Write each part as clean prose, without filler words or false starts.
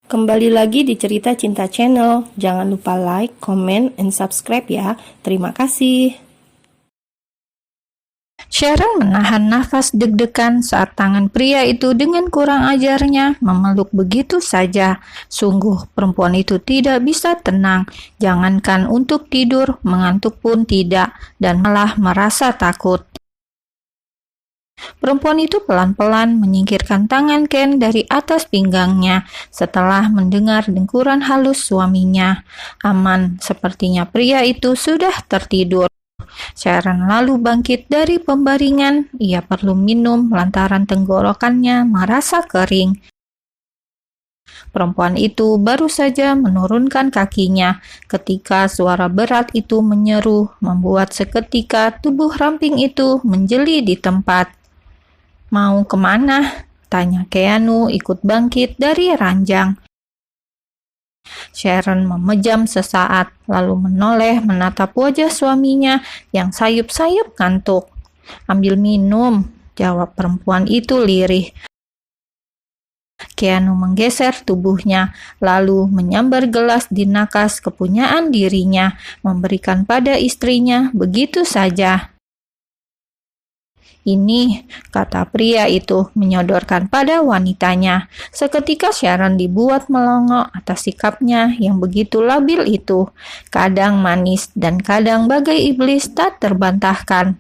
Kembali lagi di Cerita Cinta Channel. Jangan lupa like, comment, and subscribe ya. Terima kasih. Sharon menahan nafas deg-degan saat tangan pria itu dengan kurang ajarnya memeluk begitu saja. Sungguh perempuan itu tidak bisa tenang, jangankan untuk tidur, mengantuk pun tidak, dan malah merasa takut. Perempuan itu pelan-pelan menyingkirkan tangan Ken dari atas pinggangnya setelah mendengar dengkuran halus suaminya. Aman, sepertinya pria itu sudah tertidur. Sharon lalu bangkit dari pembaringan. Ia perlu minum lantaran tenggorokannya merasa kering. Perempuan itu baru saja menurunkan kakinya ketika suara berat itu menyeru, membuat seketika tubuh ramping itu menjeli di tempat. "Mau kemana?" tanya Keanu ikut bangkit dari ranjang. Sharon memejam sesaat, lalu menoleh menatap wajah suaminya yang sayup-sayup kantuk. "Ambil minum," jawab perempuan itu lirih. Keanu menggeser tubuhnya, lalu menyambar gelas di nakas kepunyaan dirinya, memberikan pada istrinya begitu saja. "Ini," kata pria itu menyodorkan pada wanitanya. Seketika Sharon dibuat melongo atas sikapnya yang begitu labil itu, kadang manis dan kadang bagai iblis tak terbantahkan.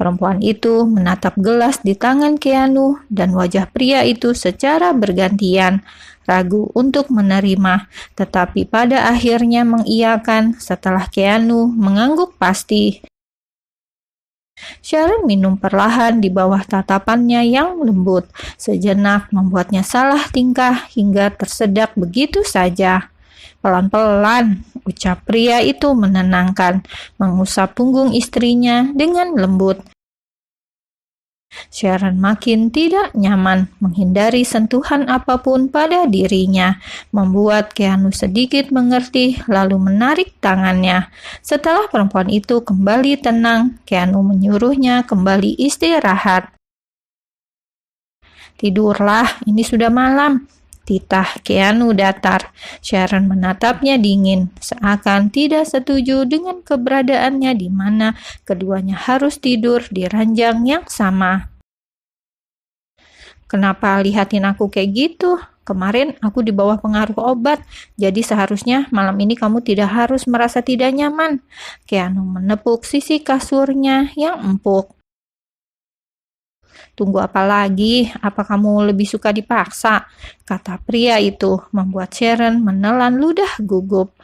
Perempuan itu menatap gelas di tangan Keanu dan wajah pria itu secara bergantian, ragu untuk menerima, tetapi pada akhirnya mengiyakan setelah Keanu mengangguk pasti. Sharon minum perlahan di bawah tatapannya yang lembut. Sejenak membuatnya salah tingkah hingga tersedak begitu saja. "Pelan-pelan," ucap pria itu menenangkan, mengusap punggung istrinya dengan lembut. Sharon makin tidak nyaman menghindari sentuhan apapun pada dirinya, membuat Keanu sedikit mengerti lalu menarik tangannya. Setelah perempuan itu kembali tenang, Keanu menyuruhnya kembali istirahat. "Tidurlah, ini sudah malam," titah Keanu datar. Sharon menatapnya dingin, seakan tidak setuju dengan keberadaannya di mana keduanya harus tidur di ranjang yang sama. "Kenapa lihatin aku kayak gitu? Kemarin aku di bawah pengaruh obat, jadi seharusnya malam ini kamu tidak harus merasa tidak nyaman." Keanu menepuk sisi kasurnya yang empuk. "Tunggu apa lagi? Apa kamu lebih suka dipaksa?" kata pria itu, membuat Sharon menelan ludah gugup.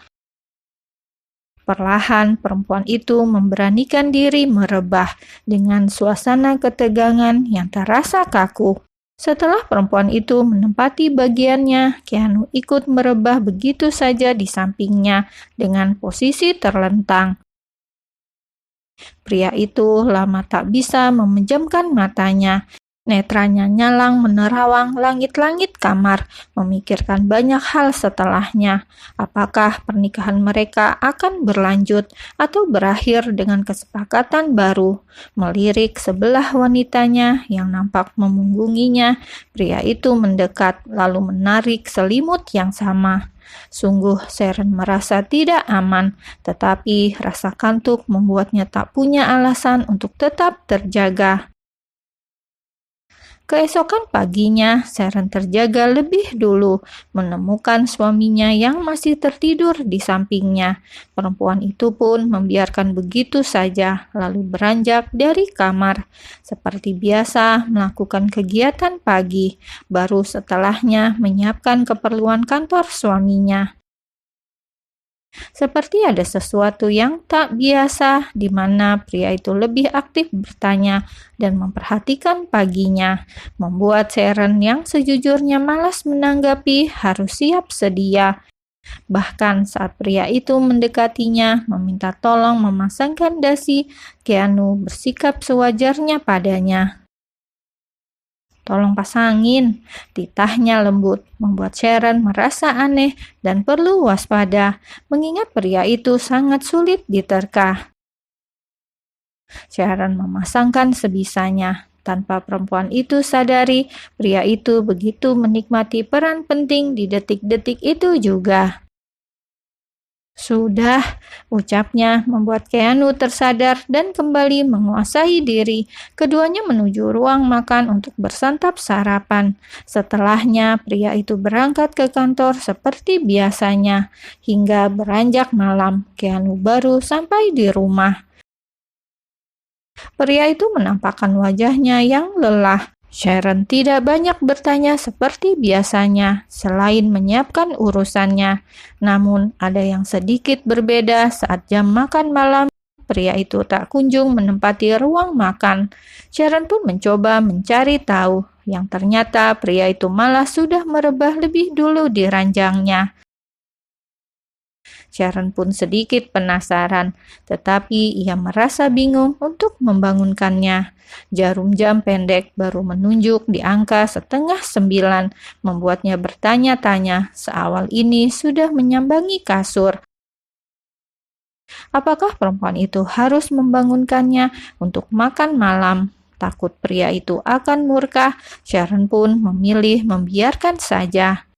Perlahan perempuan itu memberanikan diri merebah dengan suasana ketegangan yang terasa kaku. Setelah perempuan itu menempati bagiannya, Keanu ikut merebah begitu saja di sampingnya dengan posisi terlentang. Pria itu lama tak bisa memejamkan matanya. Netranya nyalang menerawang langit-langit kamar, memikirkan banyak hal setelahnya. Apakah pernikahan mereka akan berlanjut atau berakhir dengan kesepakatan baru? Melirik sebelah wanitanya yang nampak memunggunginya, pria itu mendekat lalu menarik selimut yang sama. Sungguh Sharon merasa tidak aman, tetapi rasa kantuk membuatnya tak punya alasan untuk tetap terjaga. Keesokan paginya, Sharon terjaga lebih dulu, menemukan suaminya yang masih tertidur di sampingnya. Perempuan itu pun membiarkan begitu saja, lalu beranjak dari kamar. Seperti biasa, melakukan kegiatan pagi, baru setelahnya menyiapkan keperluan kantor suaminya. Seperti ada sesuatu yang tak biasa di mana pria itu lebih aktif bertanya dan memperhatikan paginya, membuat Sharon yang sejujurnya malas menanggapi harus siap sedia. Bahkan saat pria itu mendekatinya, meminta tolong memasangkan dasi, Keanu bersikap sewajarnya padanya. "Tolong pasangin," titahnya lembut, membuat Sharon merasa aneh dan perlu waspada, mengingat pria itu sangat sulit diterka. Sharon memasangkan sebisanya. Tanpa perempuan itu sadari, pria itu begitu menikmati peran penting di detik-detik itu juga. Sudah, ucapnya membuat Keanu tersadar dan kembali menguasai diri. Keduanya menuju ruang makan untuk bersantap sarapan. Setelahnya, pria itu berangkat ke kantor seperti biasanya. Hingga beranjak malam, Keanu baru sampai di rumah. Pria itu menampakkan wajahnya yang lelah. Sharon tidak banyak bertanya seperti biasanya, selain menyiapkan urusannya. Namun, ada yang sedikit berbeda saat jam makan malam. Pria itu tak kunjung menempati ruang makan. Sharon pun mencoba mencari tahu, yang ternyata pria itu malah sudah merebah lebih dulu di ranjangnya. Sharon pun sedikit penasaran, tetapi ia merasa bingung untuk membangunkannya. Jarum jam pendek baru menunjuk di angka 8:30, membuatnya bertanya-tanya seawal ini sudah menyambangi kasur. Apakah perempuan itu harus membangunkannya untuk makan malam? Takut pria itu akan murka, Sharon pun memilih membiarkan saja.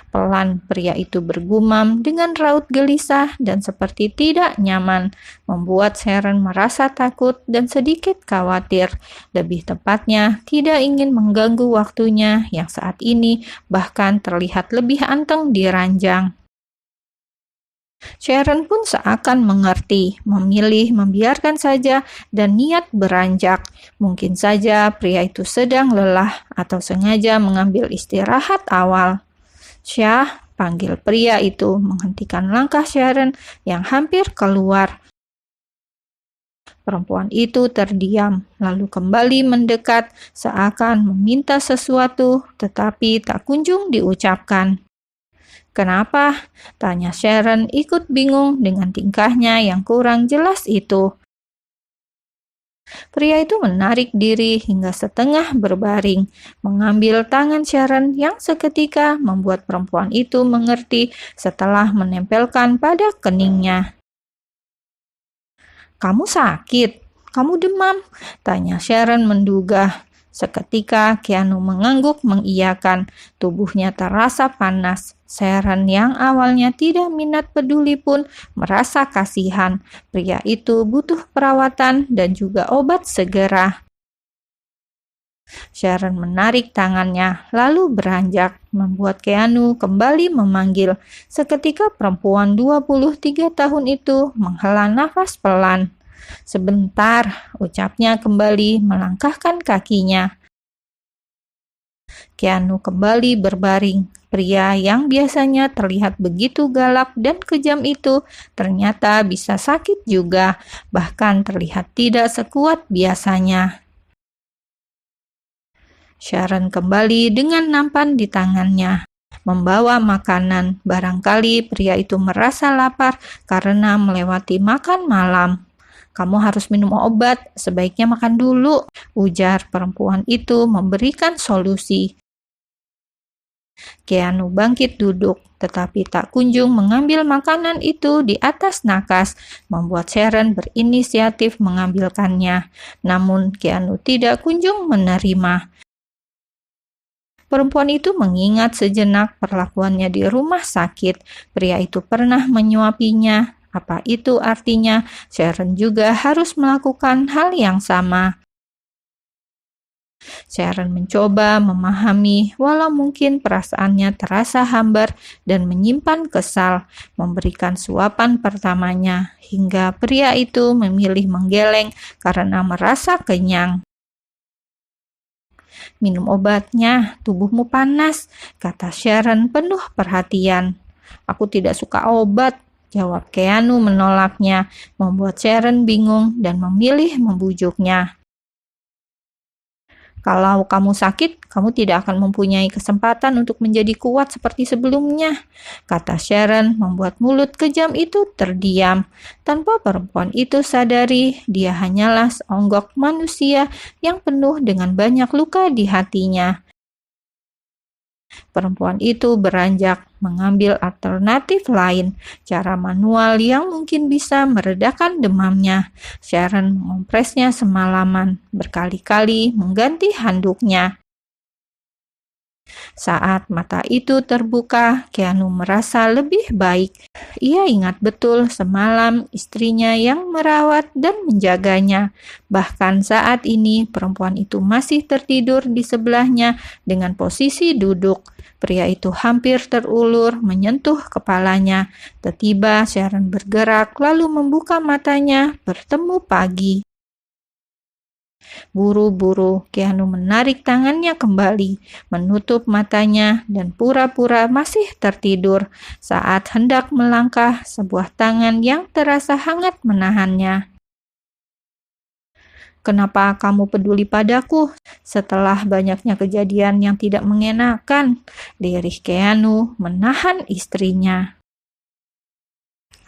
Pelan pria itu bergumam dengan raut gelisah dan seperti tidak nyaman, membuat Sharon merasa takut dan sedikit khawatir. Lebih tepatnya, tidak ingin mengganggu waktunya yang saat ini bahkan terlihat lebih anteng di ranjang. Sharon pun seakan mengerti, memilih membiarkan saja dan niat beranjak. Mungkin saja pria itu sedang lelah atau sengaja mengambil istirahat awal. Syah, panggil pria itu menghentikan langkah Sharon yang hampir keluar. Perempuan itu terdiam, lalu kembali mendekat seakan meminta sesuatu, tetapi tak kunjung diucapkan. "Kenapa?" tanya Sharon ikut bingung dengan tingkahnya yang kurang jelas itu. Pria itu menarik diri hingga setengah berbaring, mengambil tangan Sharon yang seketika membuat perempuan itu mengerti setelah menempelkan pada keningnya. "Kamu sakit? Kamu demam?" tanya Sharon menduga. Seketika Keanu mengangguk mengiyakan, tubuhnya terasa panas. Sharon yang awalnya tidak minat peduli pun merasa kasihan. Pria itu butuh perawatan dan juga obat segera. Sharon menarik tangannya, lalu beranjak, membuat Keanu kembali memanggil. Seketika perempuan 23 tahun itu menghela nafas pelan. "Sebentar," ucapnya kembali melangkahkan kakinya. Keanu kembali berbaring. Pria yang biasanya terlihat begitu galak dan kejam itu ternyata bisa sakit juga, bahkan terlihat tidak sekuat biasanya. Sharon kembali dengan nampan di tangannya, membawa makanan. Barangkali pria itu merasa lapar karena melewati makan malam. "Kamu harus minum obat, sebaiknya makan dulu," ujar perempuan itu memberikan solusi. Keanu bangkit duduk, tetapi tak kunjung mengambil makanan itu di atas nakas, membuat Sharon berinisiatif mengambilkannya. Namun Keanu tidak kunjung menerima. Perempuan itu mengingat sejenak perlakuannya di rumah sakit. Pria itu pernah menyuapinya. Apa itu artinya Sharon juga harus melakukan hal yang sama? Sharon mencoba memahami, walau mungkin perasaannya terasa hambar dan menyimpan kesal, memberikan suapan pertamanya, hingga pria itu memilih menggeleng karena merasa kenyang. "Minum obatnya, tubuhmu panas," kata Sharon penuh perhatian. "Aku tidak suka obat," jawab Keanu menolaknya, membuat Sharon bingung dan memilih membujuknya. "Kalau kamu sakit, kamu tidak akan mempunyai kesempatan untuk menjadi kuat seperti sebelumnya," kata Sharon, membuat mulut kejam itu terdiam. Tanpa perempuan itu sadari, dia hanyalah seonggok manusia yang penuh dengan banyak luka di hatinya. Perempuan itu beranjak mengambil alternatif lain, cara manual yang mungkin bisa meredakan demamnya. Sharon mengompresnya semalaman, berkali-kali mengganti handuknya. Saat mata itu terbuka, Keanu merasa lebih baik. Ia ingat betul semalam istrinya yang merawat dan menjaganya. Bahkan saat ini perempuan itu masih tertidur di sebelahnya dengan posisi duduk. Pria itu hampir terulur menyentuh kepalanya. Tiba-tiba Sharon bergerak lalu membuka matanya, bertemu pagi. Buru-buru, Keanu menarik tangannya kembali, menutup matanya, dan pura-pura masih tertidur. Saat hendak melangkah, sebuah tangan yang terasa hangat menahannya. "Kenapa kamu peduli padaku setelah banyaknya kejadian yang tidak mengenakan?" Lirih Keanu menahan istrinya.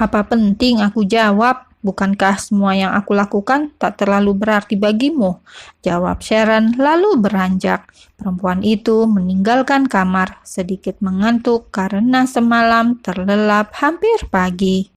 "Apa penting aku jawab? Bukankah semua yang aku lakukan tak terlalu berarti bagimu?" jawab Sharon lalu beranjak. Perempuan itu meninggalkan kamar, sedikit mengantuk karena semalam terlelap hampir pagi.